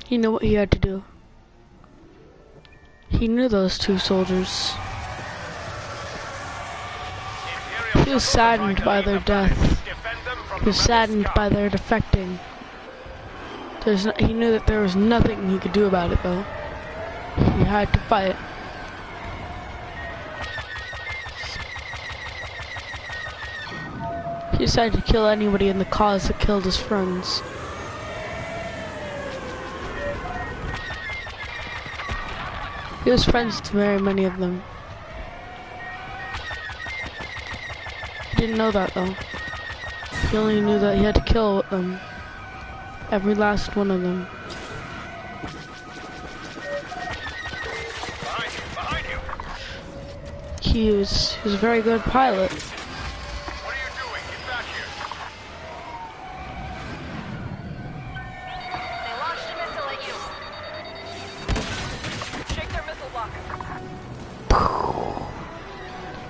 He knew what he had to do. He knew those two soldiers. He was saddened by their death. He was saddened by their defecting. He knew that there was nothing he could do about it, though. He had to fight. He decided to kill anybody in the cause that killed his friends. He was friends to very many of them. He didn't know that, though. He only knew that he had to kill them. Every last one of them. Behind you. He was a very good pilot. What are you doing? Get back here. They launched a missile at you. Shake their missile block.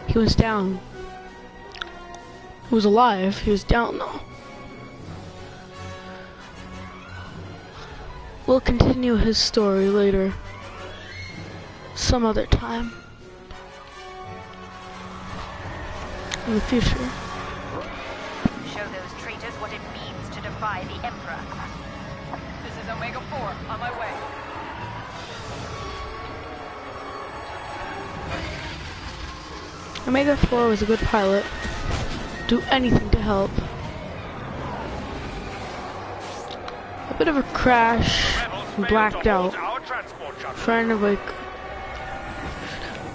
He was down. He was alive. He was down, though. We'll continue his story later. Some other time. In the future. Show those traitors what it means to defy the Emperor. This is Omega 4, on my way. Omega 4 was a good pilot. Do anything to help. A bit of a crash, blacked out. Trying to wake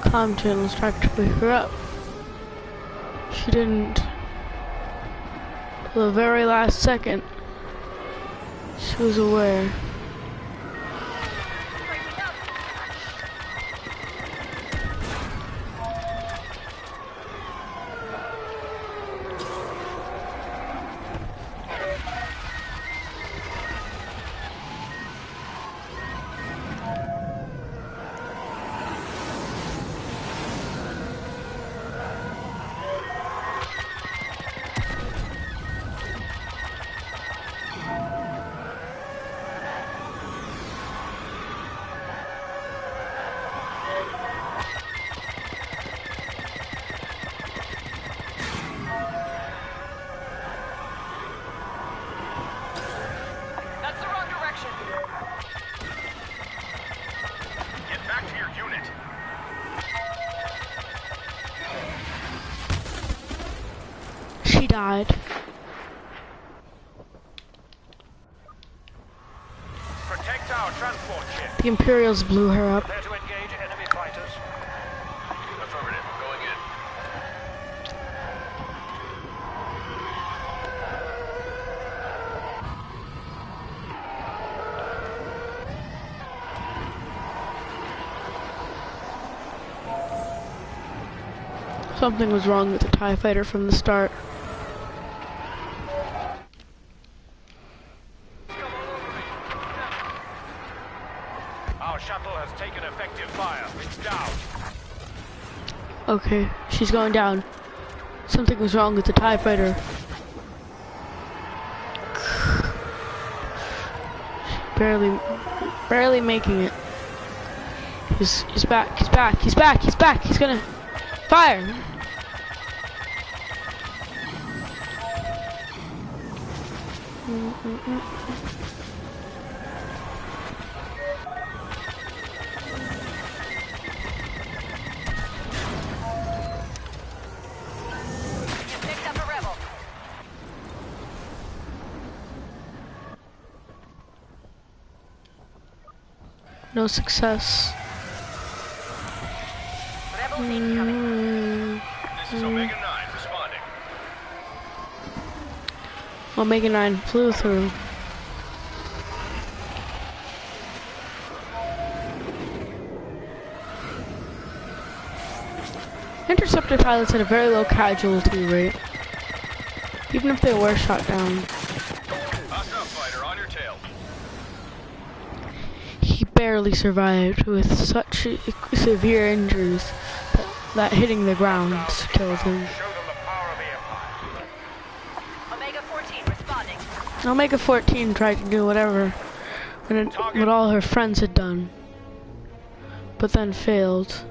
comm channels, tried to wake her up. She didn't. Till the very last second, she was aware. She died. Protect our transport ship. The Imperials blew her up. Prepare to engage enemy fighters. Affirmative. Going in. Something was wrong with the TIE fighter from the start. Our shuttle has taken effective fire. It's down. Okay, she's going down. Something was wrong with the TIE fighter. Barely making it. He's back, he's back, he's back, he's back, he's gonna fire! You picked up a rebel. No success. Rebels incoming. This is Omega 9 responding. Omega 9 flew through. Interceptor pilots had a very low casualty rate, even if they were shot down. Hostile fighter on your tail. He barely survived with such severe injuries that hitting the ground killed him. Show them the power of the Empire. Omega 14 responding. Omega 14 tried to do whatever and what all her friends had done, but then failed.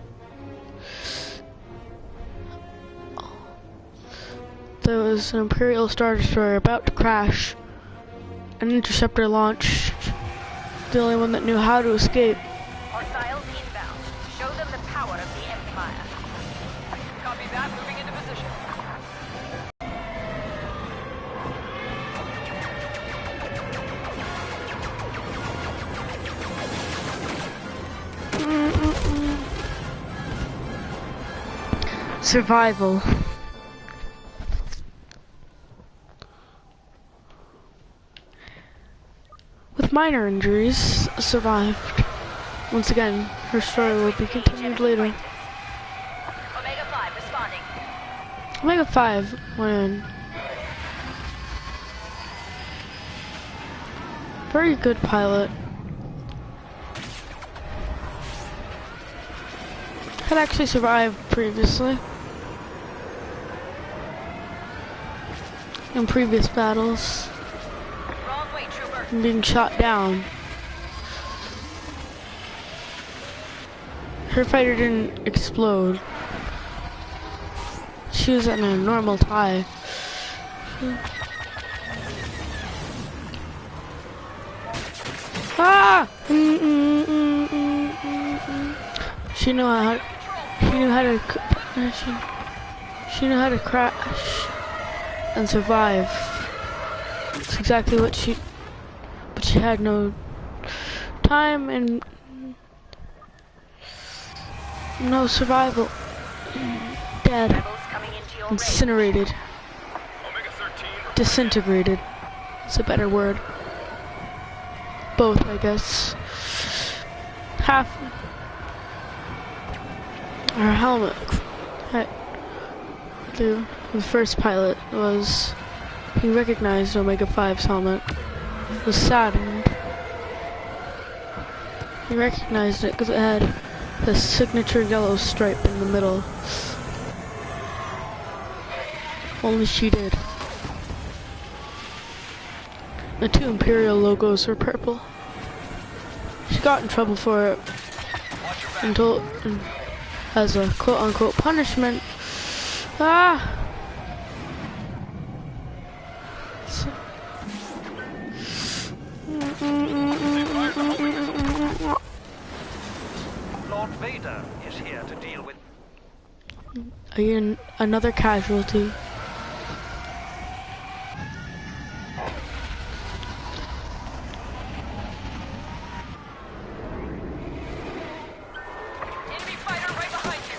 There was an Imperial Star Destroyer about to crash. An interceptor launched. The only one that knew how to escape. Hostiles inbound. Show them the power of the Empire. Copy that. Moving into position. Survival. With minor injuries, survived. Once again, her story will be continued later. Omega 5 responding. Omega 5 went in. Very good pilot. Had actually survived previously. In previous battles. Wrong way, trooper. And being shot down. Her fighter didn't explode. She was in a normal tie. Ah! She knew how. She knew how to. She knew how to crash and survive. It's exactly what she. But she had no time and no survival. Dead. Rebels coming into your range. Incinerated. Omega 13. Disintegrated. It's a better word. Both, I guess. Half. Her helmet. The first pilot was. He recognized Omega 5's helmet. Was saddened. He recognized it because it had the signature yellow stripe in the middle. Only she did. The two Imperial logos were purple. She got in trouble for it and told, as a quote-unquote punishment. Ah! Lord Vader is here to deal with. Again, another casualty. Enemy fighter right behind you.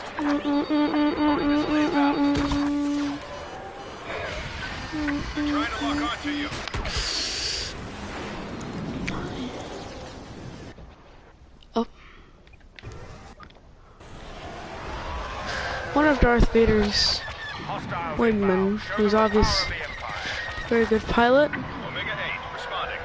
Trying to lock onto you. Oh. One of Darth Vader's Hostile wingmen, Show who's them the obvious power of the Empire. very good pilot. Omega 8 responding.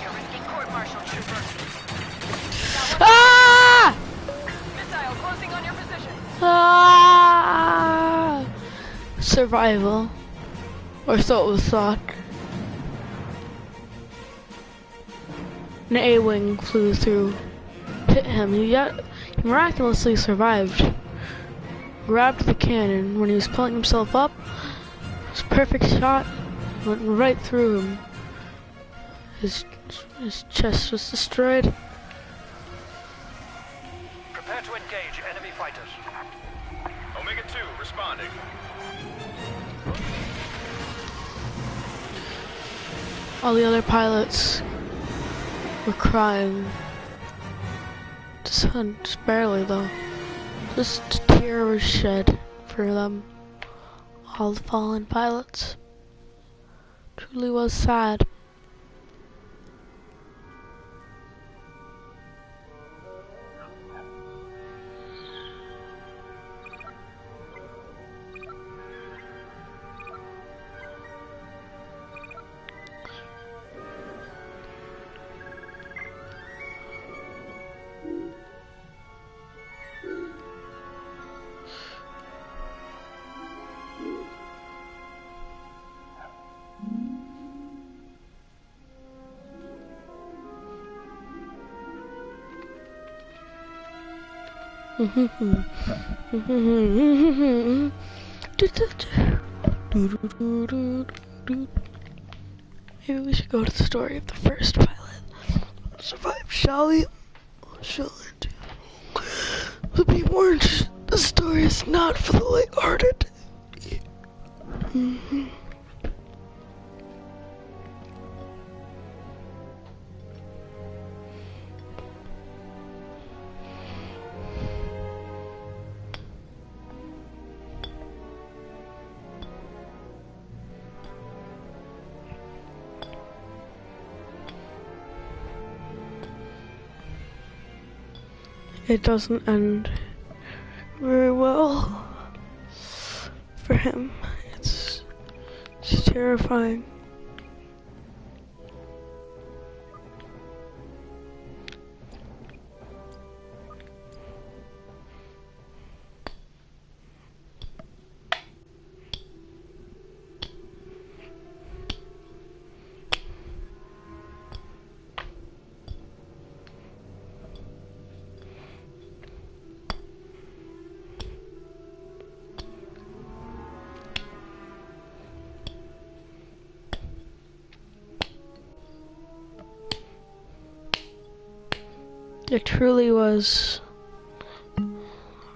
You're risking court-martial, trooper. Ah! Missile closing on your position. Ah! Survival. Or so it was thought. An A-wing flew through, hit him. He miraculously survived. Grabbed the cannon when he was pulling himself up. It was a perfect shot. Went right through him. His chest was destroyed. Prepare to engage enemy fighters. Omega 2 responding. All the other pilots were crying. Just barely though. Just a tear was shed for them. All the fallen pilots. Truly was sad. Maybe we should go to the story of the first pilot. Survive, shall we? Shall it? But be warned, the story is not for the light-hearted. It doesn't end very well for him. It's terrifying. It truly was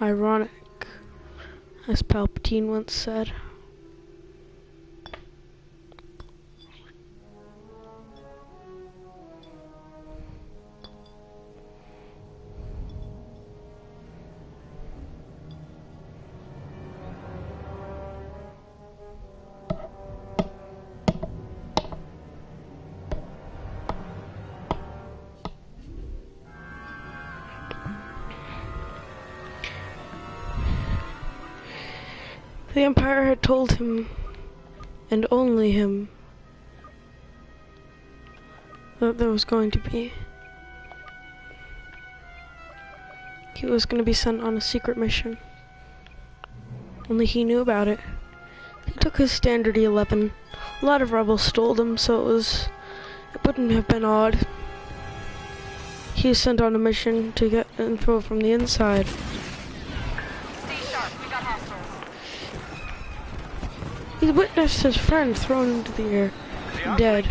ironic, as Palpatine once said. The Empire had told him, and only him, that there was going to be. He was going to be sent on a secret mission. Only he knew about it. He took his standard 11. A lot of rebels stole them, so it wouldn't have been odd. He was sent on a mission to get info from the inside. He witnessed his friend thrown into the air, dead.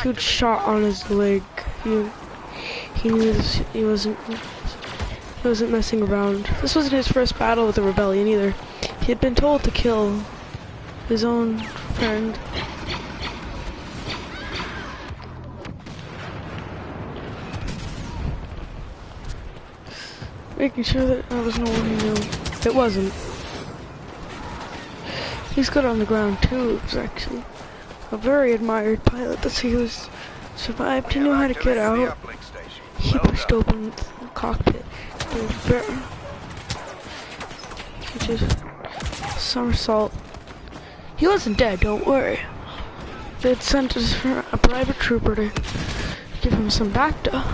Huge shot on his leg. He knew this, he wasn't messing around. This wasn't his first battle with the rebellion either. He had been told to kill his own friend. Making sure that there was no one he knew. It wasn't. He's good on the ground too. He was actually a very admired pilot. That's how he was survived. He knew how to get out. He pushed open the cockpit. He just somersault. He wasn't dead, don't worry. They'd sent a private trooper to give him some Bacta.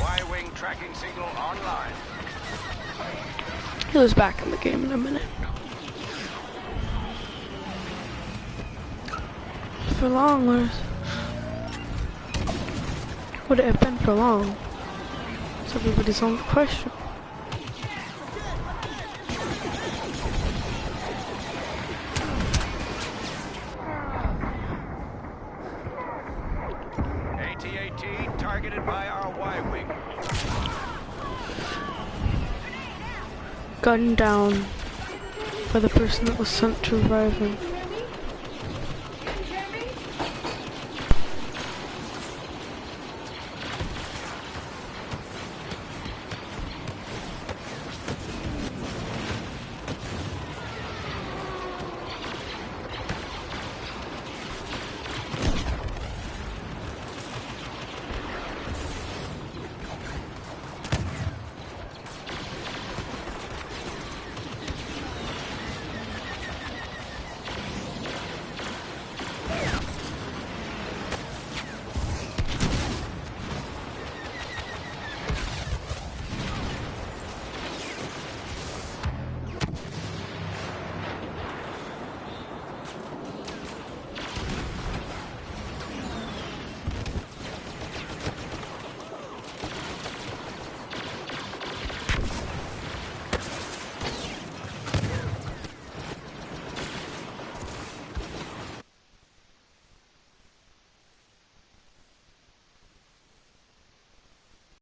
Y-wing tracking signal online. He was back in the game in a minute. For long, would it have been for long? It's everybody's own question. AT-AT targeted by our Y-wing. Gunned down by the person that was sent to revive him.